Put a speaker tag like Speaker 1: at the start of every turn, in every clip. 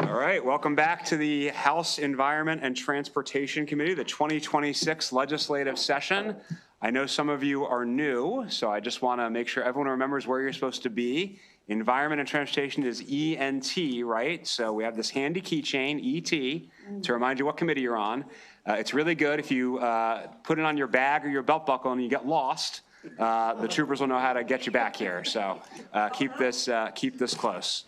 Speaker 1: All right, welcome back to the House Environment and Transportation Committee, the 2026 legislative session. I know some of you are new, so I just want to make sure everyone remembers where you're supposed to be. Environment and Transportation is ENT, right? So we have this handy keychain, ET, to remind you what committee you're on. It's really good if you put it on your bag or your belt buckle and you get lost. The troopers will know how to get you back here. So keep this close.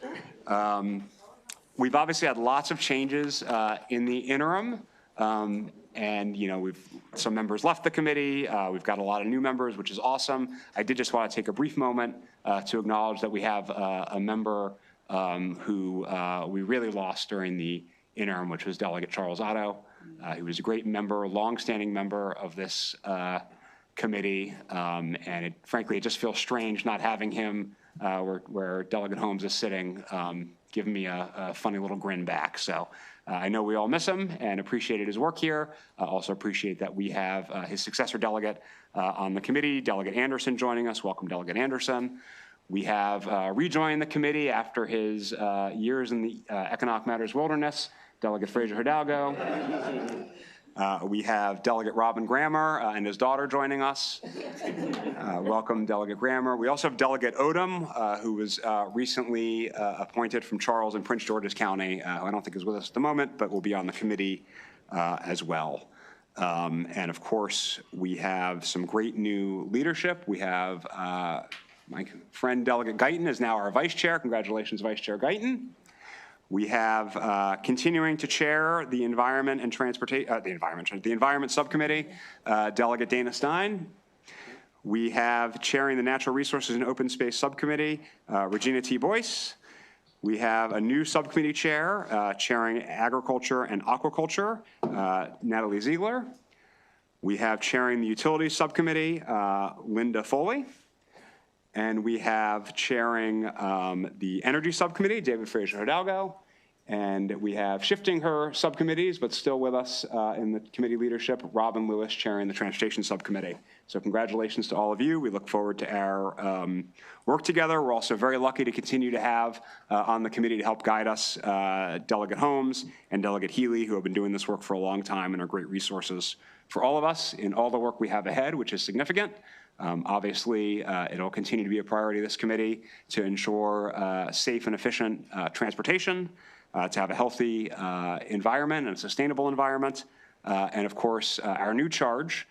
Speaker 1: We've obviously had lots of changes in the interim, and some members left the committee. We've got a lot of new members, which is awesome. I did just want to take a brief moment to acknowledge that we have a member who we really lost during the interim, which was Delegate Charles Otto. He was a great member, longstanding member of this committee, and frankly, it just feels strange not having him where Delegate Holmes is sitting, giving me a funny little grin back. So I know we all miss him and appreciated his work here. Also appreciate that we have his successor delegate on the committee, Delegate Anderson, joining us. Welcome, Delegate Anderson. We have rejoined the committee after his years in the Economic Matters Wilderness, Delegate Fraser Hidalgo. We have Delegate Robin Grammer and his daughter joining us. Welcome, Delegate Grammer. We also have Delegate Odom, who was recently appointed from Charles and Prince George's County, who I don't think is with us at the moment, but will be on the committee as well. And of course, we have some great new leadership. We have my friend Delegate Guyton is now our vice chair. Congratulations, Vice Chair Guyton. We have continuing to chair the Environment and the Environment Subcommittee, Delegate Dana Stein. We have chairing the Natural Resources and Open Space Subcommittee, Regina T. Boyce. We have a new subcommittee chair, chairing Agriculture and Aquaculture, Natalie Ziegler. We have chairing the Utilities Subcommittee, Linda Foley. And we have chairing the Energy Subcommittee, David Fraser Hidalgo. And we have shifting her subcommittees, but still with us in the committee leadership, Robin Lewis chairing the Transportation Subcommittee. So congratulations to all of you. We look forward to our work together. We're also very lucky to continue to have on the committee to help guide us Delegate Holmes and Delegate Healy, who have been doing this work for a long time and are great resources for all of us in all the work we have ahead, which is significant. Obviously, it'll continue to be a priority of this committee to ensure safe and efficient transportation, to have a healthy environment and a sustainable environment, and of course, our new charge,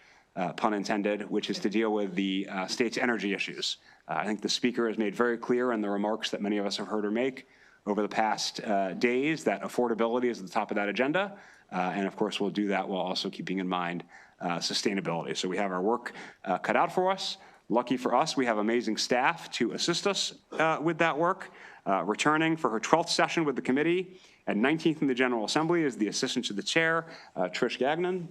Speaker 1: pun intended, which is to deal with the state's energy issues. I think the speaker has made very clear in the remarks that many of us have heard her make over the past days that affordability is at the top of that agenda, and of course, we'll do that while also keeping in mind sustainability. So we have our work cut out for us. Lucky for us, we have amazing staff to assist us with that work. Returning for her 12th session with the committee and 19th in the General Assembly is the Assistant to the Chair, Trish Gagnon.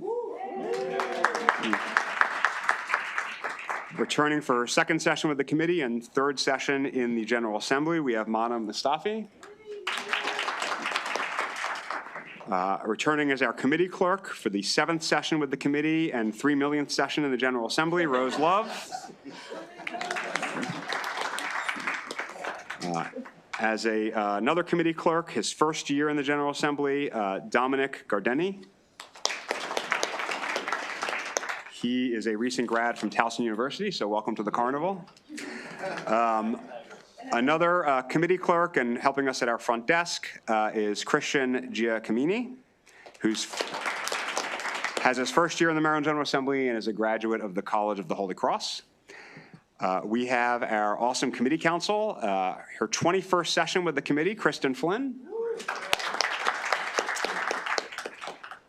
Speaker 1: Returning for her second session with the committee and third session in the General Assembly, we have Mana Mustafi. Returning as our committee clerk for the 7th session with the committee and 3 millionth session in the General Assembly, Rose Love. As another committee clerk, his first year in the General Assembly, Dominic Gardeni. He is a recent grad from Towson University, so welcome to the carnival. Another committee clerk and helping us at our front desk is Christian Giacomini, who has his first year in the Maryland General Assembly and is a graduate of the College of the Holy Cross. We have our awesome committee council, her 21st session with the committee, Kristen Flynn.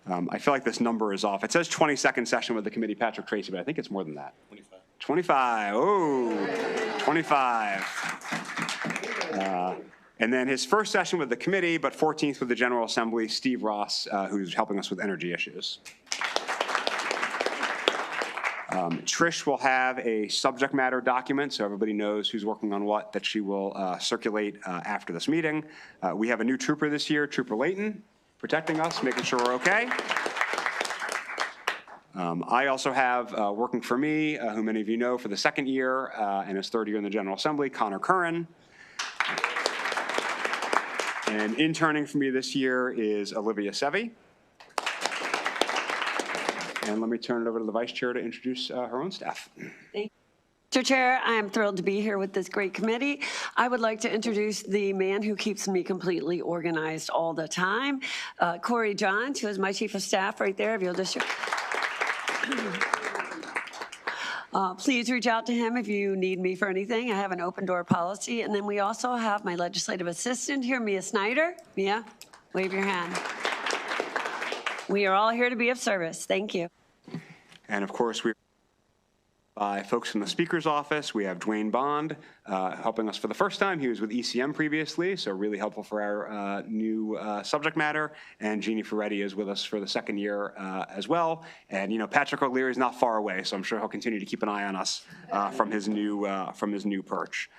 Speaker 1: I feel like this number is off. It says 22nd session with the committee, Patrick Tracy, but I think it's more than that. 25. Oh, 25. And then his first session with the committee, but 14th with the General Assembly, Steve Ross, who's helping us with energy issues. Trish will have a subject matter document, so everybody knows who's working on what, that she will circulate after this meeting. We have a new trooper this year, Trooper Layton, protecting us, making sure we're okay. I also have working for me, who many of you know for the second year and his third year in the General Assembly, Connor Curran. And interning for me this year is Olivia Sevi. And let me turn it over to the Vice Chair to introduce her own staff.
Speaker 2: Thank you. Mr. Chair, I am thrilled to be here with this great committee. I would like to introduce the man who keeps me completely organized all the time, Corey Johns, who is my Chief of Staff right there, if you'll just... Please reach out to him if you need me for anything. I have an open door policy. And then we also have my legislative assistant here, Mia Snyder. Mia, wave your hand. We are all here to be of service. Thank you.
Speaker 1: And of course, we're by folks in the Speaker's office. We have Dwayne Bond helping us for the first time. He was with ECM previously, so really helpful for our new subject matter. And Jeannie Ferretti is with us for the second year as well. And, you know, Patrick O'Leary is not far away, so I'm sure he'll continue to keep an eye on us from his new perch.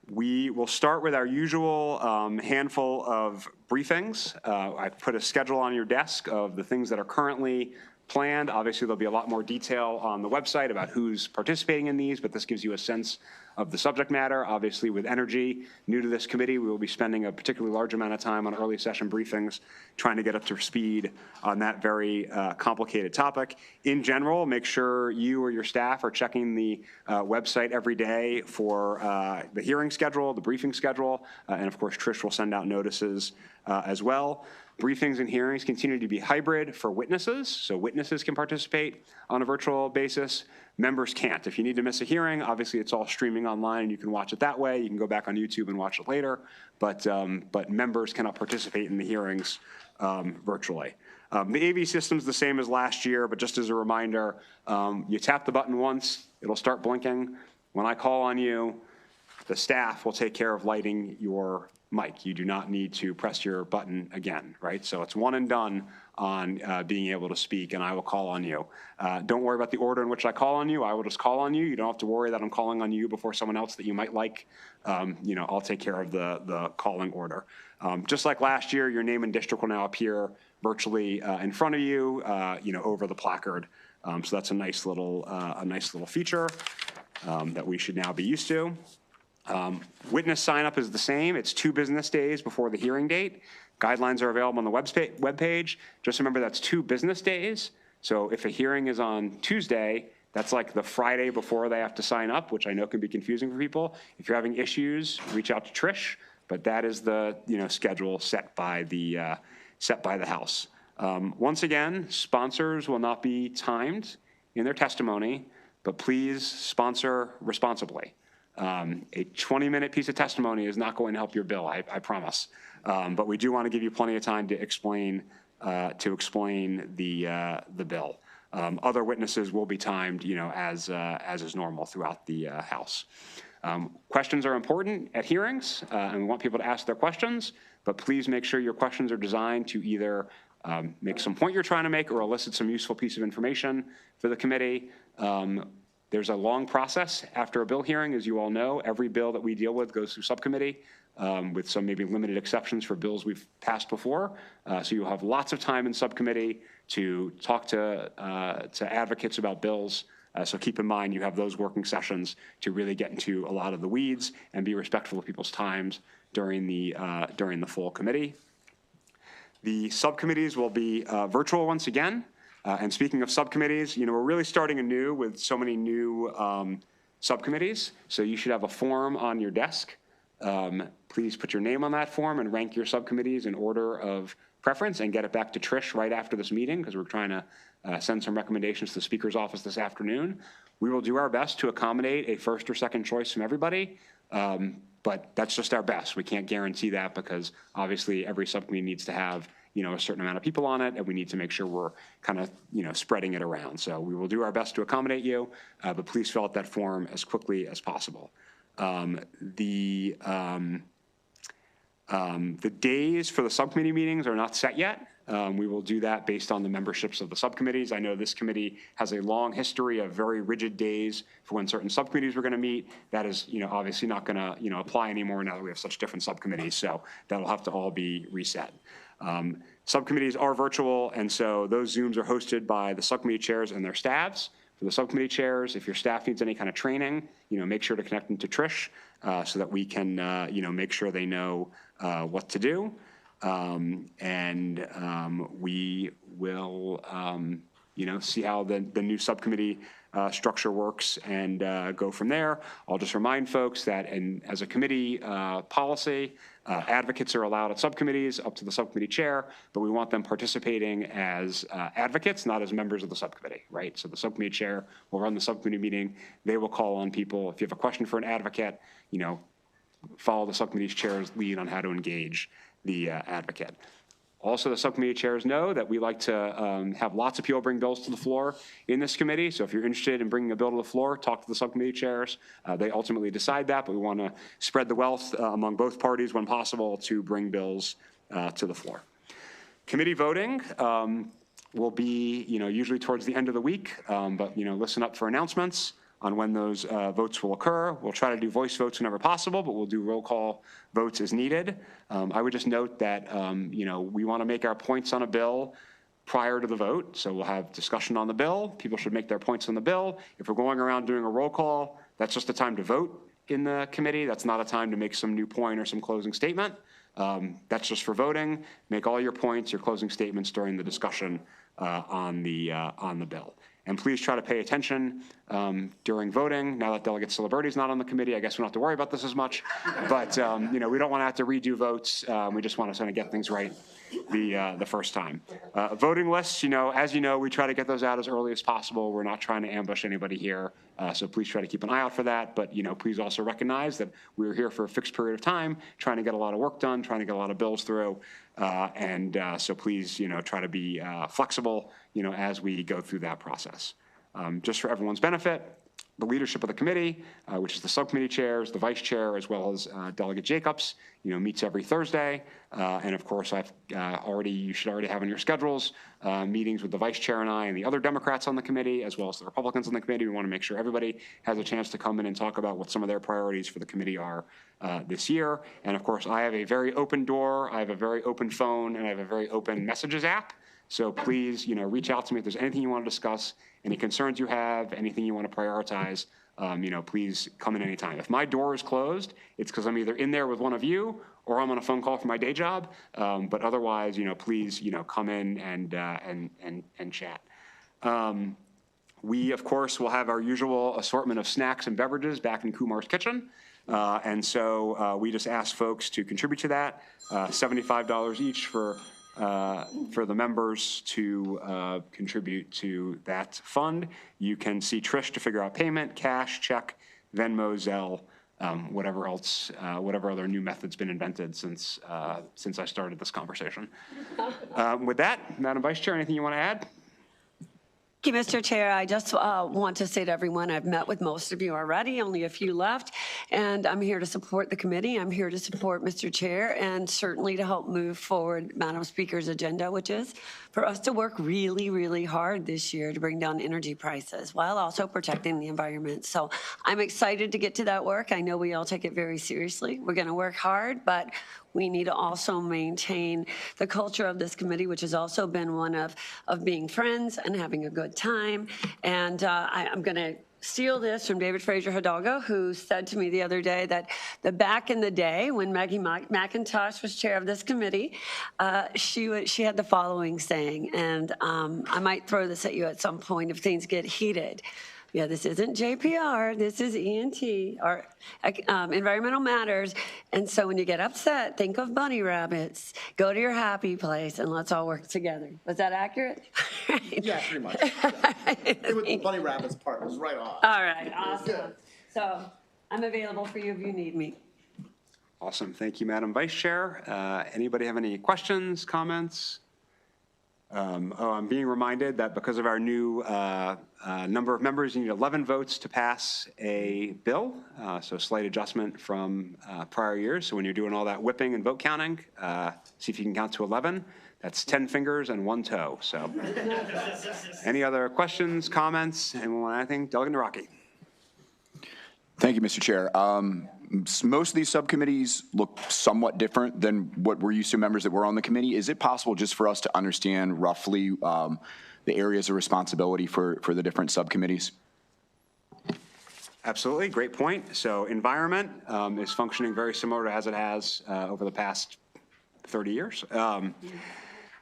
Speaker 1: We will start with our usual handful of briefings. I put a schedule on your desk of the things that are currently planned. Obviously, there'll be a lot more detail on the website about who's participating in these, but this gives you a sense of the subject matter. Obviously, with energy, new to this committee, we will be spending a particularly large amount of time on early session briefings, trying to get up to speed on that very complicated topic. In general, make sure you or your staff are checking the website every day for the hearing schedule, the briefing schedule, and of course, Trish will send out notices as well. Briefings and hearings continue to be hybrid for witnesses, so witnesses can participate on a virtual basis. Members can't. If you need to miss a hearing, obviously it's all streaming online and you can watch it that way. You can go back on YouTube and watch it later, but members cannot participate in the hearings virtually. The AV system's the same as last year, but just as a reminder, you tap the button once, it'll start blinking. When I call on you, the staff will take care of lighting your mic. You do not need to press your button again, right? So it's one and done on being able to speak, and I will call on you. Don't worry about the order in which I call on you. I will just call on you. You don't have to worry that I'm calling on you before someone else that you might like. You know, I'll take care of the calling order. Just like last year, your name and district will now appear virtually in front of you, you know, over the placard. So that's a nice little feature that we should now be used to. Witness sign up is the same. It's 2 business days before the hearing date. Guidelines are available on the webpage. Just remember that's 2 business days. So if a hearing is on Tuesday, that's like the Friday before they have to sign up, which I know can be confusing for people. If you're having issues, reach out to Trish, but that is the schedule set by the House. Once again, sponsors will not be timed in their testimony, but please sponsor responsibly. A 20-minute piece of testimony is not going to help your bill, I promise. But we do want to give you plenty of time to explain the bill. Other witnesses will be timed, you know, as is normal throughout the House. Questions are important at hearings, and we want people to ask their questions. But please make sure your questions are designed to either make some point you're trying to make or elicit some useful piece of information for the committee. There's a long process after a bill hearing, as you all know. Every bill that we deal with goes through subcommittee, with some maybe limited exceptions for bills we've passed before. So you'll have lots of time in subcommittee to talk to advocates about bills. So keep in mind you have those working sessions to really get into a lot of the weeds and be respectful of people's times during the full committee. The subcommittees will be virtual once again. And speaking of subcommittees, you know, we're really starting anew with so many new subcommittees. So you should have a form on your desk. Please put your name on that form and rank your subcommittees in order of preference and get it back to Trish right after this meeting, because we're trying to send some recommendations to the Speaker's office this afternoon. We will do our best to accommodate a first or second choice from everybody, but that's just our best. We can't guarantee that because obviously every subcommittee needs to have, you know, a certain amount of people on it, and we need to make sure we're kind of, you know, spreading it around. So we will do our best to accommodate you, but please fill out that form as quickly as possible. The days for the subcommittee meetings are not set yet. We will do that based on the memberships of the subcommittees. I know this committee has a long history of very rigid days for when certain subcommittees were going to meet. That is, you know, obviously not going to, you know, apply anymore now that we have such different subcommittees. So that'll have to all be reset. Subcommittees are virtual, and so those Zooms are hosted by the subcommittee chairs and their staffs. For the subcommittee chairs, if your staff needs any kind of training, make sure to connect them to Trish so that we can, make sure they know what to do. We will, see how the new subcommittee structure works and go from there. I'll just remind folks that as a committee policy, advocates are allowed at subcommittees up to the subcommittee chair, but we want them participating as advocates, not as members of the subcommittee, right? So the subcommittee chair will run the subcommittee meeting. They will call on people. If you have a question for an advocate, follow the subcommittee's chair's lead on how to engage the advocate. Also, the subcommittee chairs know that we like to have lots of people bring bills to the floor in this committee. So if you're interested in bringing a bill to the floor, talk to the subcommittee chairs. They ultimately decide that, but we want to spread the wealth among both parties when possible to bring bills to the floor. Committee voting will be, usually towards the end of the week, but, listen up for announcements on when those votes will occur. We'll try to do voice votes whenever possible, but we'll do roll call votes as needed. I would just note that, we want to make our points on a bill prior to the vote. So we'll have discussion on the bill. People should make their points on the bill. If we're going around doing a roll call, that's just a time to vote in the committee. That's not a time to make some new point or some closing statement. That's just for voting. Make all your points, your closing statements during the discussion on the bill. And please try to pay attention during voting. Now that Delegate Celebrity's not on the committee, I guess we don't have to worry about this as much. But we don't want to have to redo votes. We just want to kind of get things right the first time. Voting lists, as you know, we try to get those out as early as possible. We're not trying to ambush anybody here. So please try to keep an eye out for that. But please also recognize that we're here for a fixed period of time, trying to get a lot of work done, trying to get a lot of bills through. So please, try to be flexible, as we go through that process. Just for everyone's benefit, the leadership of the committee, which is the subcommittee chairs, the vice chair, as well as Delegate Jacobs, meets every Thursday. And of course, you should already have in your schedules meetings with the vice chair and I and the other Democrats on the committee, as well as the Republicans on the committee. We want to make sure everybody has a chance to come in and talk about what some of their priorities for the committee are this year. And of course, I have a very open door, I have a very open phone, and I have a very open messages app. So please, reach out to me if there's anything you want to discuss, any concerns you have, anything you want to prioritize, please come in anytime. If my door is closed, it's because I'm either in there with one of you or I'm on a phone call for my day job. But otherwise, please, come in and chat. We, of course, will have our usual assortment of snacks and beverages back in Kumar's kitchen. So we just ask folks to contribute to that, $75 each for the members to contribute to that fund. You can see Trish to figure out payment, cash, check, Venmo, Zelle, whatever else, whatever other new method's been invented since I started this conversation. With that, Madam Vice Chair, anything you want to add?
Speaker 2: Thank you, Mr. Chair. I just want to say to everyone, I've met with most of you already, only a few left, and I'm here to support the committee. I'm here to support Mr. Chair and certainly to help move forward Madam Speaker's agenda, which is for us to work really, really hard this year to bring down energy prices while also protecting the environment. So I'm excited to get to that work. I know we all take it very seriously. We're going to work hard, but we need to also maintain the culture of this committee, which has also been one of being friends and having a good time. And I'm going to steal this from David Fraser Hidalgo, who said to me the other day that back in the day when Maggie McIntosh was chair of this committee, she had the following saying, and I might throw this at you at some point if things get heated. Yeah, this isn't JPR, this is ENT, or Environmental Matters. And so when you get upset, think of bunny rabbits, go to your happy place, and let's all work together. Was that accurate?
Speaker 3: Yeah, pretty much. Yeah. It was the bunny rabbits part was right on.
Speaker 2: All right, awesome. So I'm available for you if you need me.
Speaker 1: Awesome, thank you, Madam Vice Chair. Anybody have any questions, comments? I'm being reminded that because of our new number of members, you need 11 votes to pass a bill. So slight adjustment from prior years. So when you're doing all that whipping and vote counting, see if you can count to 11. That's 10 fingers and 1 toe. So any other questions, comments? Anyone want anything? Delegate Naraki.
Speaker 4: Thank you, Mr. Chair. Most of these subcommittees look somewhat different than what we're used to, members that were on the committee. Is it possible just for us to understand roughly the areas of responsibility for the different subcommittees?
Speaker 1: Absolutely, great point. So environment is functioning very similar to as it has over the past 30 years.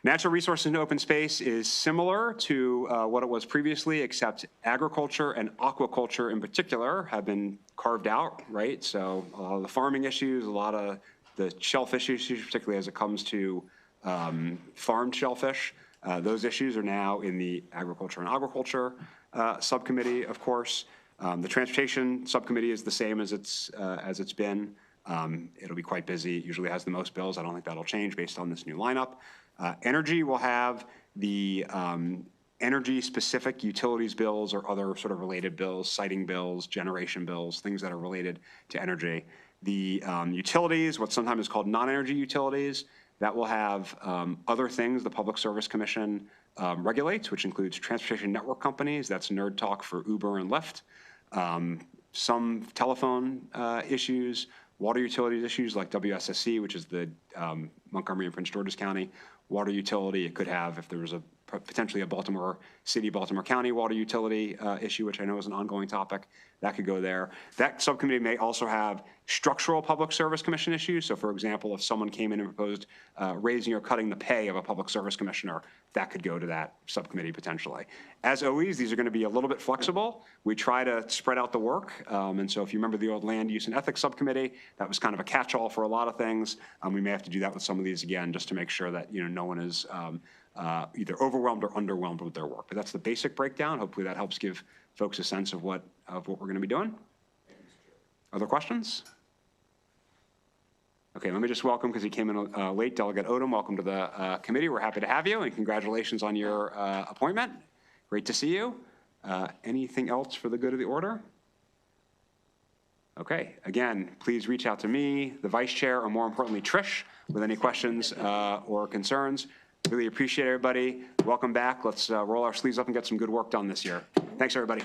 Speaker 1: Natural resources and open space is similar to what it was previously, except agriculture and aquaculture in particular have been carved out, right? So a lot of the farming issues, a lot of the shellfish issues, particularly as it comes to farmed shellfish, those issues are now in the agriculture and aquaculture subcommittee, of course. The transportation subcommittee is the same as it's been. It'll be quite busy. It usually has the most bills. I don't think that'll change based on this new lineup. Energy will have the energy-specific utilities bills or other sort of related bills, siting bills, generation bills, things that are related to energy. The utilities, what sometimes is called non-energy utilities, that will have other things the Public Service Commission regulates, which includes transportation network companies. That's nerd talk for Uber and Lyft. Some telephone issues, water utilities issues like WSSC, which is the Montgomery and Prince George's County water utility. It could have, if there was potentially a Baltimore City, Baltimore County water utility issue, which I know is an ongoing topic, that could go there. That subcommittee may also have structural Public Service Commission issues. So for example, if someone came in and proposed raising or cutting the pay of a Public Service Commissioner, that could go to that subcommittee potentially. As always, these are going to be a little bit flexible. We try to spread out the work. And so if you remember the old Land Use and Ethics Subcommittee, that was kind of a catch-all for a lot of things. We may have to do that with some of these again, just to make sure that no one is either overwhelmed or underwhelmed with their work. But that's the basic breakdown. Hopefully that helps give folks a sense of what we're going to be doing. Other questions? Okay, let me just welcome, because he came in late, Delegate Odom. Welcome to the committee. We're happy to have you, and congratulations on your appointment. Great to see you. Anything else for the good of the order? Okay, again, please reach out to me, the vice chair, or more importantly, Trish, with any questions or concerns. Really appreciate everybody. Welcome back. Let's roll our sleeves up and get some good work done this year. Thanks, everybody.